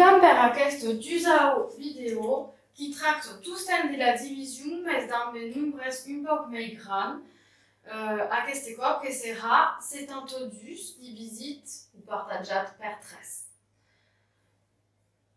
van per aquest video qui tracta tout de la division, mais dans des nombres un peu plus grands. Aquest cop, que serà 72 divisit ou partagat per 13.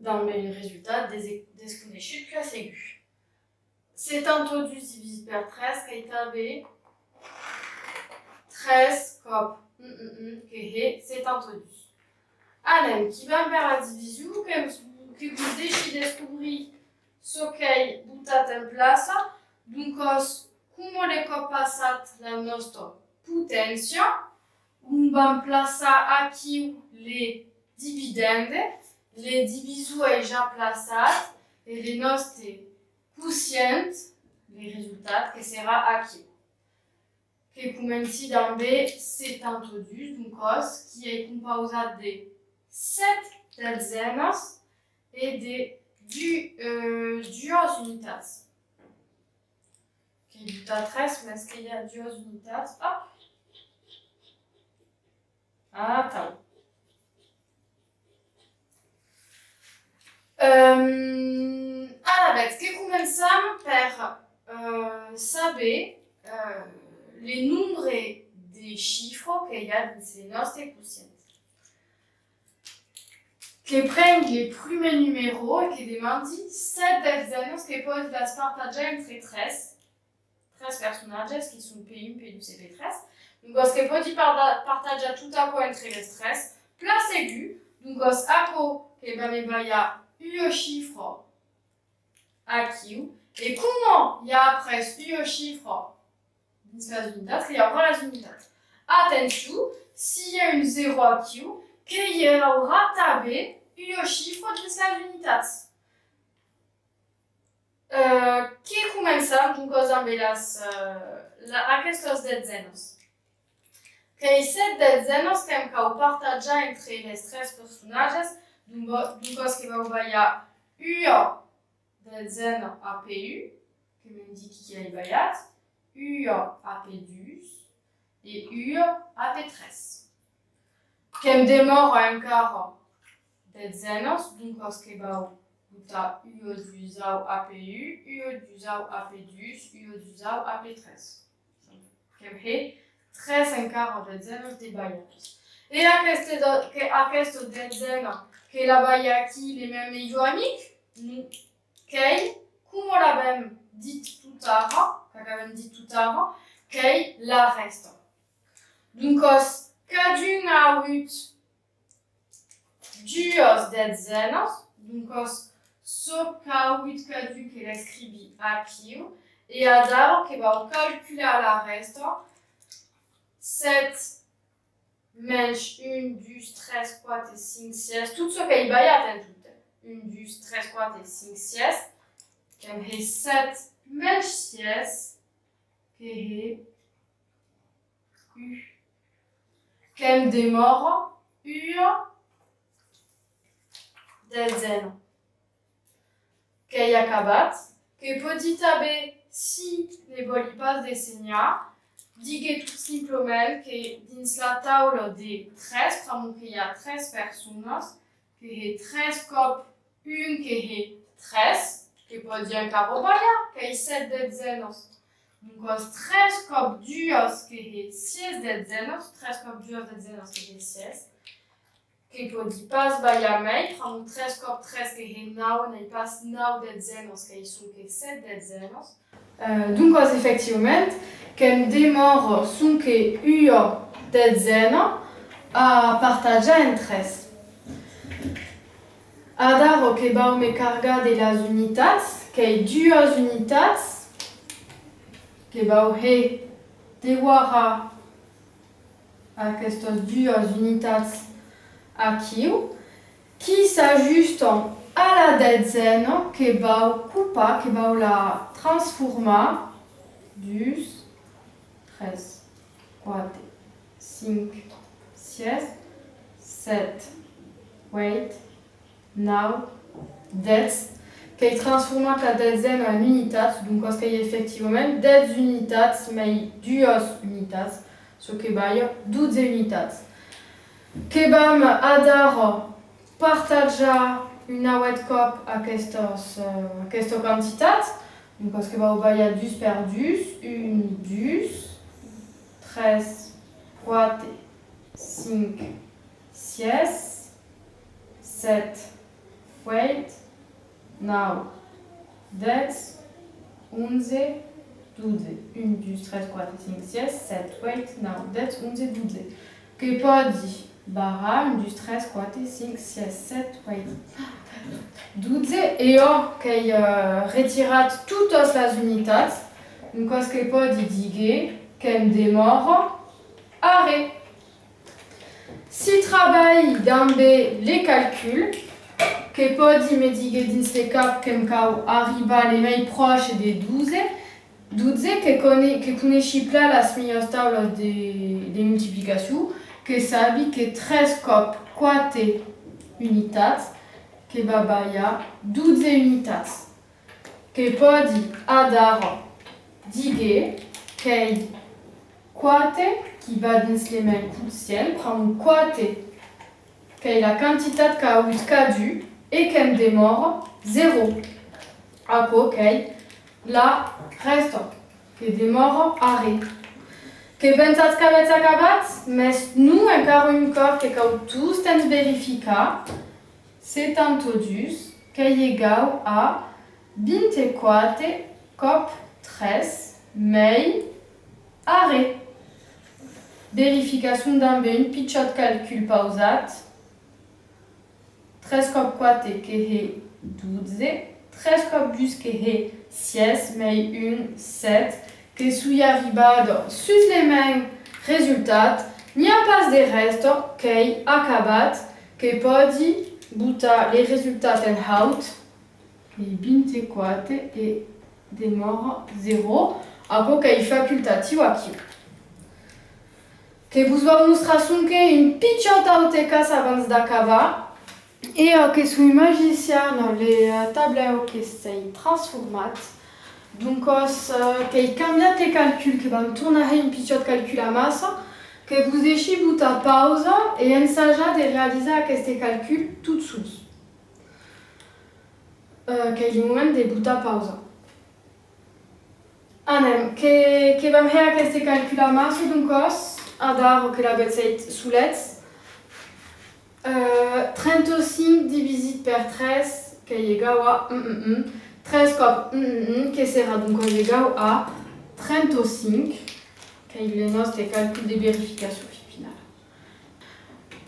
Dans les résultats desconeguts que segur. 72 divisit per 13, que també 13 cop que est 72. Anem, qui va vers la division, que vous décidez de découvrir ce qu'est boutat en place, donc comment les cop passat la nostra potència, on va placer aquí les dividendes, les divisions déjà placés et les nostres quotients, les résultats que sera aquí. Que commence dans B72, donc qui est composé de 7 dezenes et de 2 unitats. Qui est à 13, mais est-ce qu'il y a 2 unitats? Ah! Attends. Alors, que commençons par saber les nombres des chiffres qu'il y a dans ces nostres quotients. Que prennent les premiers numéros et qui demandent 7 dezenes qui peuvent les partager entre 13 personnages qui sont P1, P2, P13. Donc, ce que peut partager tout à coup entre les 13, place aiguë. Donc, à quoi que il y a un chiffre aquí. Et comment il y a après un chiffre dans les unités, il y aura les unités. Attention, s'il y a un 0 aquí, qu'il y aura tabé un chiffre dans les unités. Qui commence donc amb aquestes dezenes? Que 7 dezenes que hem partajar entre les 13 personatges, donc qui va y a una dezena a P1, que m'indique qui est bayat, una a P2 et una a P13. Que hem demora encara dezenes, donc qui va Uta UO du ZAO APU, UO du ZAO AP10, UO du ZAO AP13. Que 13 encara dezenes de baianos. Et aquesta dezena que la baia aquí les mêmes millors amis, que, comme on l'avait dit tout à l'heure, que la reste. Donc, cadun a 8 duos dezenes, donc, so K8 cadun que l'escribi aquí, et adar que va calculer à la reste 7 menys 1, 2, 3, 4 et 5, 6, tout ce qu'il y a en tout. 1, 2, 3, 4 et 5, 6, comme 7 menys 6, que est U. Comme demora une dezena. Que y a acabat, que petit a b, si les bolipas de segnar, digue tout simplement que dins la taula de 13, comme qu'il y a 13 personnes, que est 13 cop 1 que est 13, que peut dire qu'à que est 7 dezenes. Donc 13 cop 2 que est 6 dezenes, 13 cop 2 dezenes que est 6. Que pode pas baiamei, prend 13 cop 13 que est 9, n'est pas 9 dezenes que sont que 7 dezenes. Donc effectivement, que demora sont que 1 dezena a partager en 13. Adaro que va me carga de las unitats, que est 2 unitats, que va he devoir aquestes 2 unitats aquí, qui s'ajustent à la dezena que va occuper, que va la transformer 12, 13, 4, 5, 6, 7, 8, 9, 10, qui transforme la dezena en unitats, donc parce qu'il y a effectivement 10 unitats, mais 2 unitats, ce qui va 12 unitats. Que vam adar partajar una wet cop aquesta quantitat, donc que va obaiar dus per dus, un dus, 3, 4, 5, 6, 7, 8, 9, 10, 11, 12. 1, 2, 3, 4, 5, 6, 7, 8, 9, 10, 11, 12. Que pode barra 1, 2, 3, 4, 5, 6, 7, 8, 12. E que retirat totes les unitats, donc que pode diguer qu'hem demora arrêt. Si travaille dans les calculs, que pode me diguer dins les cap qu'hem cau arriba les mai proches des 12, que coneixi pla les millors taules de multiplicació, que sabi que 13 cop 4 unitats, que va baiar 12 unitats. Que pode adar diguer que 4 qui va dins les mains quotient, prend 4 que la quantitat qu'a eu cadu et qu'hem demora 0. Apo que la reste, que demora arrêt. Que pensats qu'avets acabat, mais nous encara un cop que cau tous temps verificar, 72, que est égal à 24 cop 13 mei arrêt. Verification d'un un pitjot calcul pausat, 13 cop 4 que est 12, 13 cop plus que est 6, mei 1, 7, que suis arribado sus les mêmes résultats, n'y a pas de reste qu'est acabat, que podi butar les résultats en haut, et 24 et demora 0, apo qu'est facultatiu aquí. Que vos va mostrar que un pitjot autecas abans d'acabar, et que suis magician les tableurs que s'est transformat. Donc, que canviat les calculs, que vam tornar un pitjot calcul a massa, que vous deixi butar pausa et ensajar de réaliser aquest calcul tout de suite. Que est le moment de butar pausa. Anem, que vam fer aquest calcul a massa, donc, adar que la bête soulets. 35 divisé par 13, que est égal à 13 cop que sera donc égal à 35, qui est le nostre calcul de vérification finale.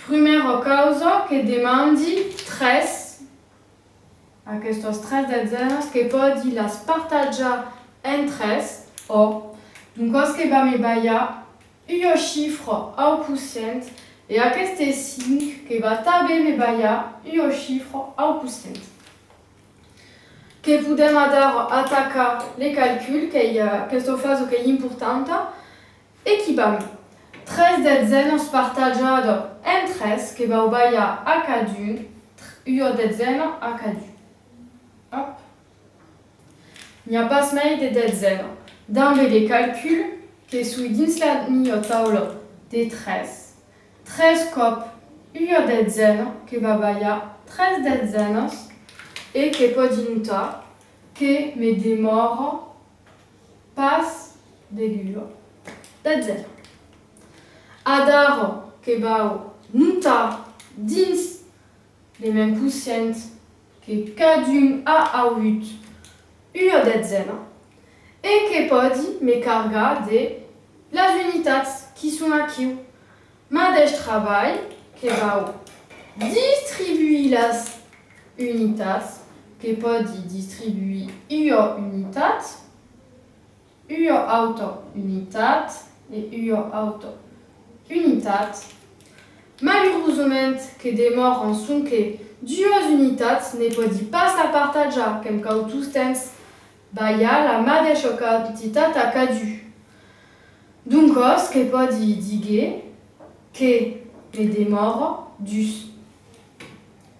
Première causa que demande 13, aquestos 13 dezenes que pot dir les partager en 13, o, donc que va me baiar un chiffre au quotient, et aquest 5 que va també me baiar un chiffre au quotient. Que podem atacar les calculs, aquesta fase que est importante, et qui va 13 dezenes partajado en 13, que va baiar a cada un dezena a cada un. Hop. Il n'y a pas mai de dezenes. Dans les calculs, que sont dins la millor taula de 13, 13 cop un dezena, que va baiar 13 dezenes, et que pot notar que me demora pas de l'ulo detzena. Adar que va notar dins les mêmes quotients que cadun a 8 un detzena, et que pot me carga de les unitats qui sont aquí. Madeix travail que va distribuer les unitats, que pot distribuer une unitat, une auto unitat et une auto unitat. Malheureusement, que demora en son que deux unitats ne pot pas la partager, comme quand tous temps baiar la mateixa quantitat a cadu. Donc, que pot diguer que me demora dus.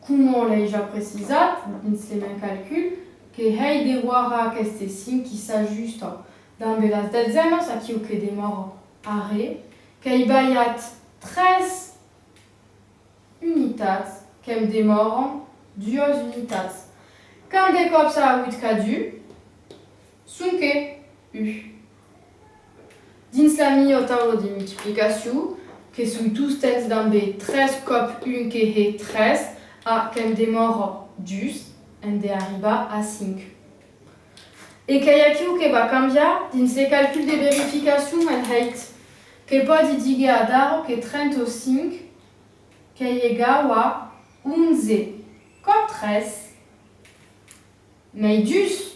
Comme on l'a déjà précisé, dans les mêmes calculs, que hay de voir aquest 5 qui s'ajuste dans les dezenes, aquí que demora arrêt, que baiat 13 unitats, que me demora duos unitats. Quand des cops a 8 cadu, sunque U. Dins la minha taula de multiplicació, que sont tous tens dans B 13 cop 1 que est 13, a qu'en demora 10, en de arriba a 5. Et qu'il y a qui va cambiar dins les calculs de vérification en height, que pode dire a daro que 35 que é igual a 11 cop 13 mais 10.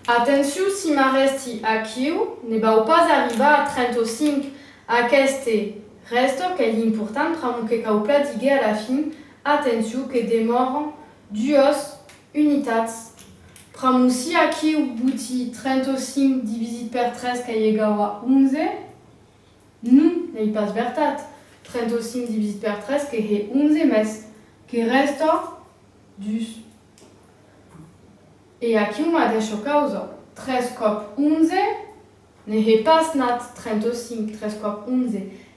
Attention, si ma reste aqui ne va pas arriver à 35 aquest resto que est important pour que caupla digue à la fin attention que demorem duos unitats. Pram si aqui o bouti 35 divisé par 13 que est égal à 11 non, n'est pas vertat. 35 divisé par 13 que est 11 mais que reste 10. Et aqui uma deixa causa 13 cop 11 n'est pas nat 35 13 cop 11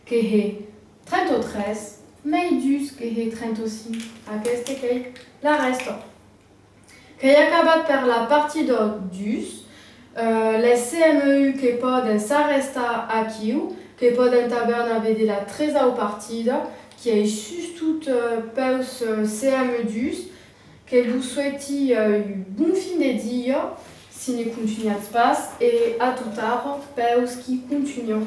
que est 33 mais 10 que est 35 aquesta que la reste que est acabat per la partie de 10 les CMU que poden s'arresta aqui que poden taber naveder la 13a partida qui est juste toute peus CMU 10 que vous souhaitez un bon fin de dia si ne continuez pas et à tout tard, peus qui continuent.